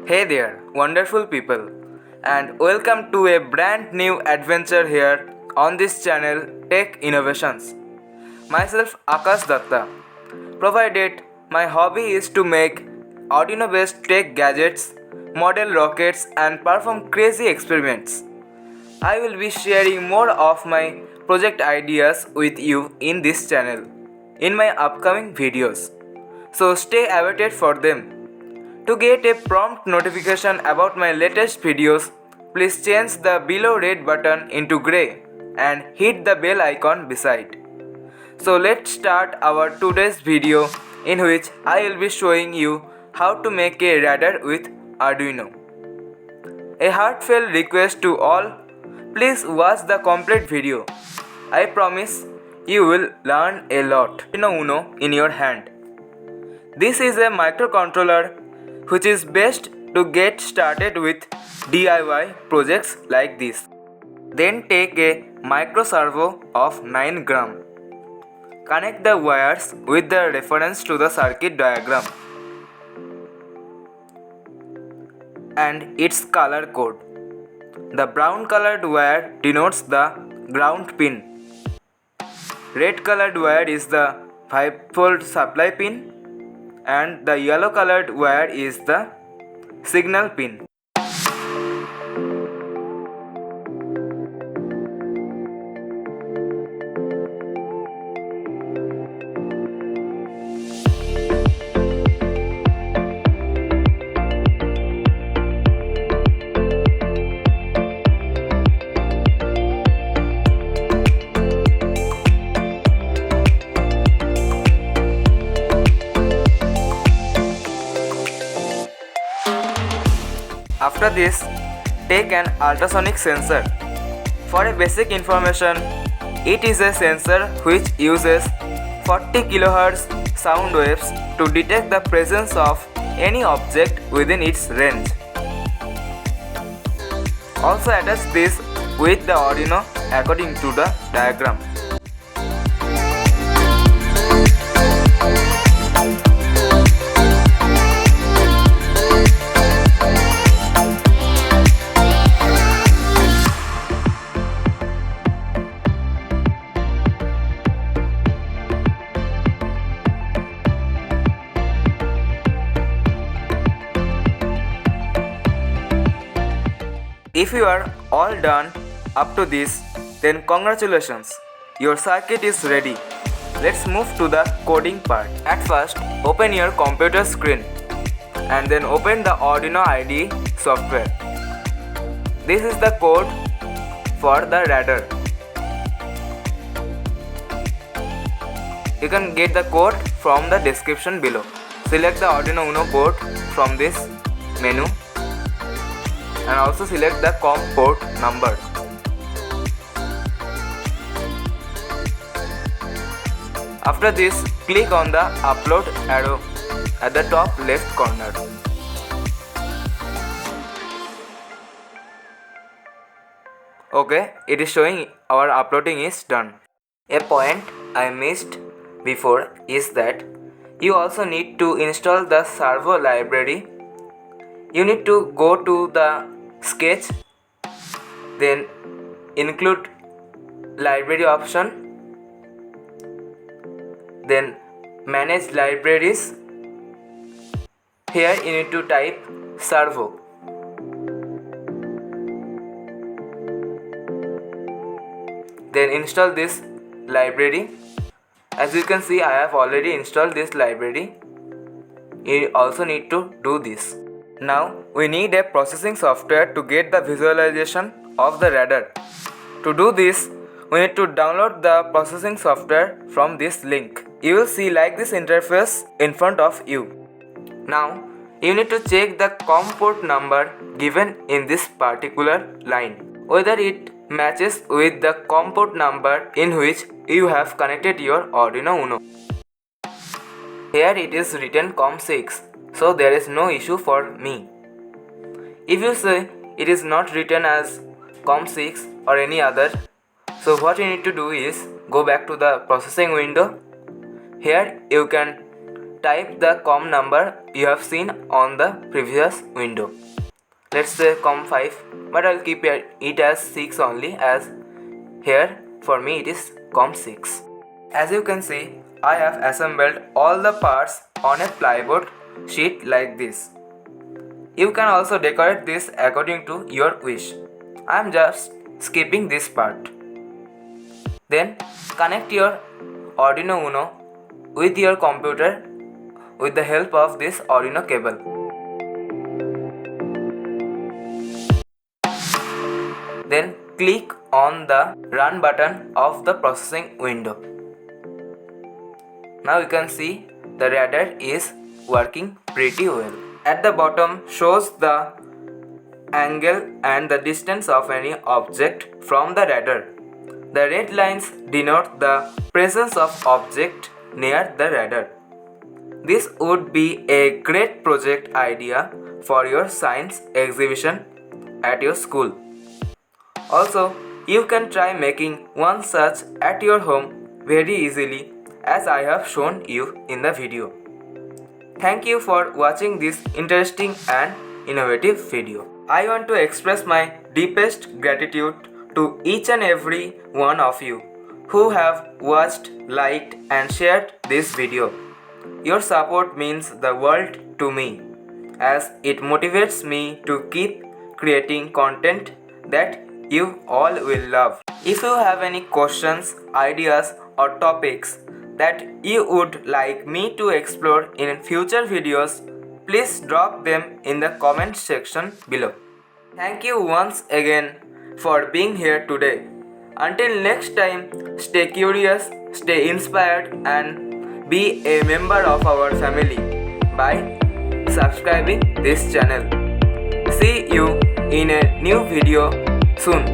Hey there, wonderful people, and welcome to a brand new adventure here on this channel Tech Innovations. Myself Akash Datta. Provided my hobby is to make Arduino based tech gadgets, model rockets, and perform crazy experiments. I will be sharing more of my project ideas with you in this channel in my upcoming videos. So stay awaited for them. To get a prompt notification about my latest videos, please change the below red button into grey and hit the bell icon beside. So let's start our today's video in which I will be showing you how to make a radar with Arduino. A heartfelt request to all, please watch the complete video. I promise you will learn a lot. Arduino Uno in your hand. This is a microcontroller which is best to get started with DIY projects like this. Then take a micro servo of 9 gram. Connect the wires with the reference to the circuit diagram and its color code. The brown colored wire denotes the ground pin. Red colored wire is the 5V supply pin and the yellow colored wire is the signal pin. After this, take an ultrasonic sensor. For a basic information, it is a sensor which uses 40 kHz sound waves to detect the presence of any object within its range. Also attach this with the Arduino according to the diagram. If you are all done up to this, then congratulations, your circuit is ready. Let's move to the coding part. At first, open your computer screen and then open the Arduino IDE software. This is the code for the radar. You can get the code from the description below. Select the Arduino Uno port from this menu and also select the COM port number. After this, click on the upload arrow at the top left corner. Okay, it is showing our uploading is done. A point I missed before is that you also need to install the SERVO library. You need to go to the sketch, then include library option, then manage libraries. Here you need to type SERVO. Then install this library. As you can see, I have already installed this library. You also need to do this. Now we need a processing software to get the visualization of the radar. To do this, we need to download the processing software from this link. You will see like this interface in front of you. Now you need to check the COM port number given in this particular line, whether it matches with the COM port number in which you have connected your Arduino Uno. Here it is written COM6. So there is no issue for me. If you say it is not written as COM6 or any other, so what you need to do is go back to the processing window. Here you can type the COM number you have seen on the previous window. Let's say COM5, but I'll keep it as 6 only, as here for me it is COM6. As you can see, I have assembled all the parts on a plywood sheet like this. You can also decorate this according to your wish. I am just skipping this part. Then connect your Arduino Uno with your computer with the help of this Arduino cable. Then click on the run button of the processing window. Now you can see the radar is working pretty well. At the bottom shows the angle and the distance of any object from the radar. The red lines denote the presence of object near the radar. This would be a great project idea for your science exhibition at your school. Also, you can try making one such at your home very easily, as I have shown you in the video. Thank you for watching this interesting and innovative video. I want to express my deepest gratitude to each and every one of you who have watched, liked and shared this video. Your support means the world to me, as it motivates me to keep creating content that you all will love. If you have any questions, ideas or topics that you would like me to explore in future videos, please drop them in the comment section below. Thank you once again for being here today. Until next time, stay curious, stay inspired and be a member of our family by subscribing this channel. See you in a new video soon.